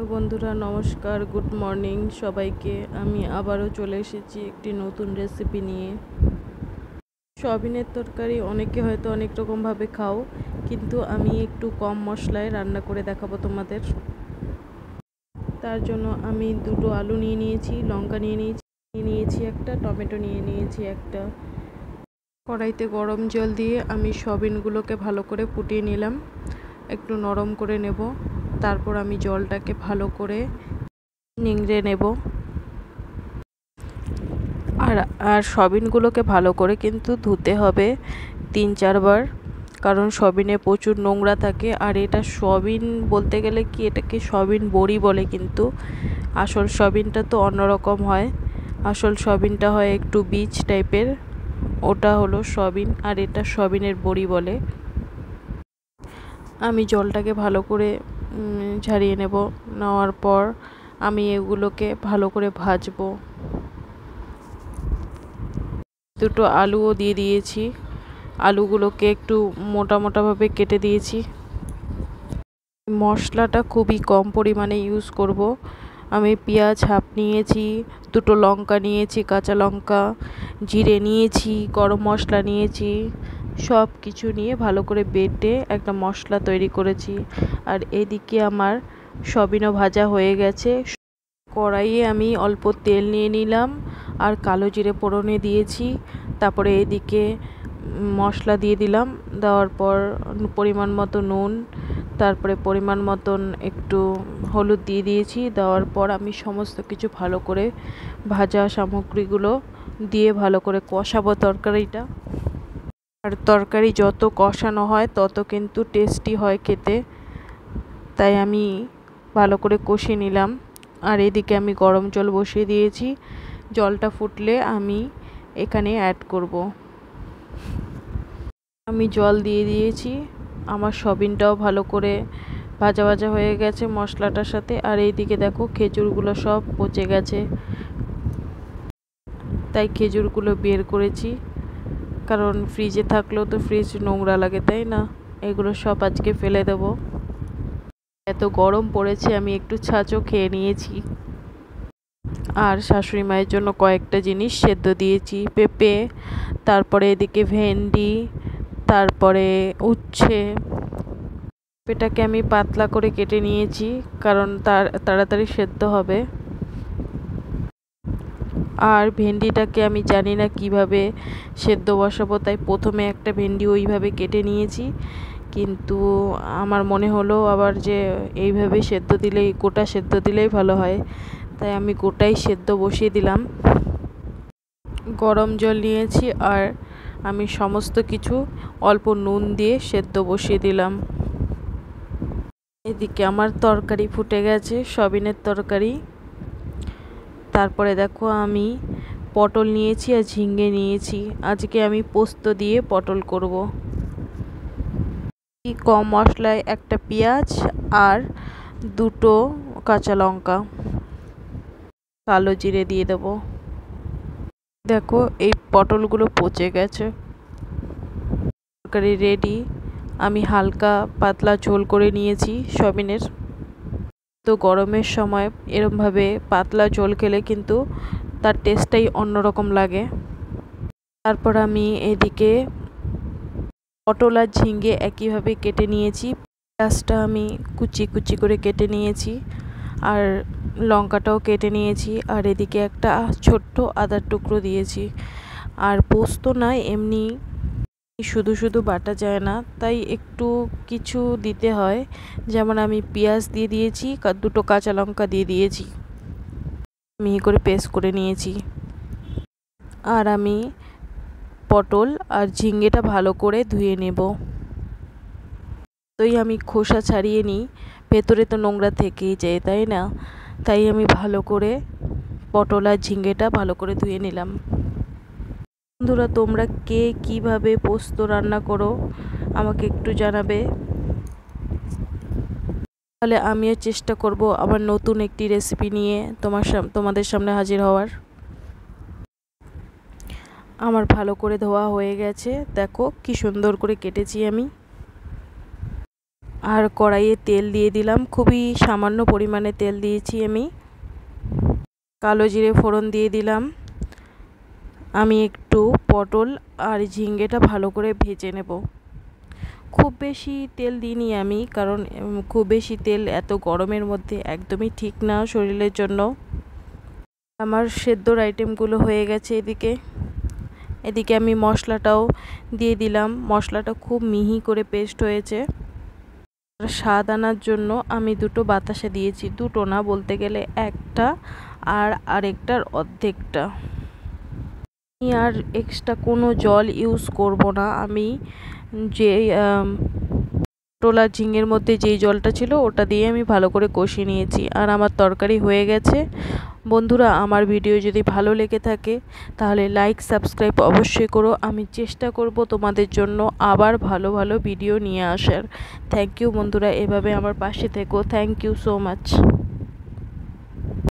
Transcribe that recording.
বন্ধুরা নমস্কার, good morning সবাইকে। আমি আবারও চলে এসেছি একটি নতুন রেসিপি নিয়ে। সয়াবিনের তরকারি অনেকে হয়তো অনেক রকমভাবে খাও, কিন্তু আমি একটু কম মশলায় রান্না করে দেখাবো তোমাদের। তার জন্য আমি দুটো আলু নিয়ে নিয়েছি, লঙ্কা নিয়ে নিয়েছি একটা, টমেটো নিয়ে নিয়েছি একটা। কড়াইতে গরম জল দিয়ে আমি সয়াবিনগুলোকে ভালো করে ফুটিয়ে নিলাম, একটু নরম করে নেব। তারপর আমি জলটাকে ভালো করে নিংড়ে নেব। আর সয়াবিনগুলোকে ভালো করে কিন্তু ধুতে হবে 3-4 বার, কারণ সয়াবিনে প্রচুর নোংরা থাকে। আর এটা সয়াবিন বলতে গেলে কি, এটাকে সয়াবিন বড়ি বলে, কিন্তু আসল সয়াবিনটা তো অন্যরকম হয়। আসল সয়াবিনটা হয় একটু বীজ টাইপের, ওটা হলো সয়াবিন, আর এটা সয়াবিনের বড়ি বলে। আমি জলটাকে ভালো করে ঝারিয়ে নেওয়ার পর আমি এগুলোকে ভালো করে ভাজবো। দুটো আলুও দিয়ে দিয়েছি, আলুগুলোকে একটু মোটা মোটাভাবে কেটে দিয়েছি। মশলাটা খুবই কম পরিমাণে ইউজ করব। আমি পেঁয়াজ হাফ নিয়েছি, দুটো লঙ্কা নিয়েছি, কাঁচা লঙ্কা, জিরে নিয়েছি, গরম মশলা নিয়েছি, সব কিছু নিয়ে ভালো করে বেটে একটা মশলা তৈরি করেছি। আর এদিকে আমার সয়াবিনও ভাজা হয়ে গেছে। কড়াইয়ে আমি অল্প তেল নিয়ে নিলাম আর কালো জিরে ফোড়নে দিয়েছি। তারপরে এদিকে মশলা দিয়ে দিলাম, দেওয়ার পর পরিমাণ মতো নুন, তারপরে পরিমাণ মতন একটু হলুদ দিয়ে দিয়েছি। দেওয়ার পর আমি সমস্ত কিছু ভালো করে ভাজা সামগ্রীগুলো দিয়ে ভালো করে কষাবো তরকারিটা। আর তরকারি যত কষানো হয় তত কিন্তু টেস্টি হয় খেতে, তাই আমি ভালো করে কষিয়ে নিলাম। আর এদিকে আমি গরম জল বসিয়ে দিয়েছি, জলটা ফুটলে আমি এখানে অ্যাড করব। আমি জল দিয়ে দিয়েছি। আমার সয়াবিনটাও ভালো করে ভাজা ভাজা হয়ে গেছে মশলাটার সাথে। আর এইদিকে দেখো খেজুরগুলো সব পচে গেছে, তাই খেজুরগুলো বের করেছি, কারণ ফ্রিজে থাকলেও তো ফ্রিজ নোংরা লাগে, তাই না? এগুলো সব আজকে ফেলে দেব। এত গরম পড়েছে, আমি একটু ছাঁচও খেয়ে নিয়েছি। আর শাশুড়ি মায়ের জন্য কয়েকটা জিনিস সেদ্ধ দিয়েছি, পেঁপে, তারপরে এদিকে ভেন্ডি, তারপরে উচ্ছে। পেঁপেটাকে আমি পাতলা করে কেটে নিয়েছি, কারণ তাড়াতাড়ি সেদ্ধ হবে। আর ভেন্ডিটাকে আমি জানি না কিভাবে সেদ্ধ বসাবো, তাই প্রথমে একটা ভেন্ডি ওইভাবে কেটে নিয়েছি, কিন্তু আমার মনে হলো আবার যে এইভাবে সেদ্ধ দিলেই, গোটা সেদ্ধ দিলেই ভালো হয়, তাই আমি গোটাই সেদ্ধ বসিয়ে দিলাম। গরম জল নিয়েছি আর আমি সমস্ত কিছু অল্প নুন দিয়ে সেদ্ধ বসিয়ে দিলাম। এদিকে আমার তরকারি ফুটে গেছে, সয়াবিনের তরকারি। তারপরে দেখো আমি পটল নিয়েছি আর ঝিঙে নিয়েছি। আজকে আমি পোস্ত দিয়ে পটল করব। কম মশলায় একটা পেঁয়াজ আর দুটো কাঁচা লঙ্কা, কালো জিরে দিয়ে দেব। দেখো এই পটলগুলো পচে গেছে। তরকারি রেডি। আমি হালকা পাতলা ঝোল করে নিয়েছি সয়াবিনের। তো গরমের সময় এরমভাবে পাতলা ঝোল খেলে কিন্তু তার টেস্টটাই অন্যরকম লাগে। তারপর আমি এদিকে পটল আর ঝিঙে একইভাবে কেটে নিয়েছি। পেঁয়াজটা আমি কুচি কুচি করে কেটে নিয়েছি, আর লঙ্কাটাও কেটে নিয়েছি। আর এদিকে একটা ছোট্ট আদার টুকরো দিয়েছি। আর পোস্ত না এমনি শুধু শুধু বাটা যায় না, তাই একটু কিছু দিতে হয়। যেমন আমি পেঁয়াজ দিয়ে দিয়েছি, দুটো কাঁচা লঙ্কা দিয়ে দিয়েছি, মিহি করে পেস্ট করে নিয়েছি। আর আমি পটল আর ঝিঙেটা ভালো করে ধুয়ে নেব। তোই আমি খোসা ছাড়িয়ে নিই, ভেতরে তো নোংরা থেকেই যায়, তাই না? তাই আমি ভালো করে পটল আর ঝিঙেটা ভালো করে ধুয়ে নিলাম। বন্ধুরা, তোমরা কে কিভাবে পোস্ত রান্না করো আমাকে একটু জানাবে, তাহলে আমিও চেষ্টা করব আবার নতুন একটি রেসিপি নিয়ে তোমাদের সামনে হাজির হওয়ার। আমার ভালো করে ধোয়া হয়ে গেছে, দেখো কি সুন্দর করে কেটেছি আমি। আর কড়াইয়ে তেল দিয়ে দিলাম, খুবই সামান্য পরিমাণে তেল দিয়েছি আমি। কালো জিরে ফোড়ন দিয়ে দিলাম। আমি একটু পটল আর ঝিঙ্গেটা ভালো করে ভেজে নেব। খুব বেশি তেল দিইনি আমি, কারণ খুব বেশি তেল এত গরমের মধ্যে একদমই ঠিক না শরীরের জন্য। আমার সেদ্ধর আইটেমগুলো হয়ে গেছে। এদিকে আমি মশলাটাও দিয়ে দিলাম। মশলাটা খুব মিহি করে পেস্ট হয়েছে। স্বাদ আনার জন্য আমি দুটো বাতাসা দিয়েছি, দুটো না, বলতে গেলে একটা আর আরেকটার অর্ধেকটা। আমি আর এক্সট্রা কোনো জল ইউজ করব না। আমি যে পটল আর ঝিঙের মধ্যে যেই জলটা ছিল ওটা দিয়ে আমি ভালো করে কষিয়ে নিয়েছি। আর আমার তরকারি হয়ে গেছে। বন্ধুরা, আমার ভিডিও যদি ভালো লেগে থাকে তাহলে লাইক সাবস্ক্রাইব অবশ্যই করো। আমি চেষ্টা করব তোমাদের জন্য আবার ভালো ভালো ভিডিও নিয়ে আসার। থ্যাংক ইউ বন্ধুরা, এভাবে আমার পাশে থেকো। Thank you so much.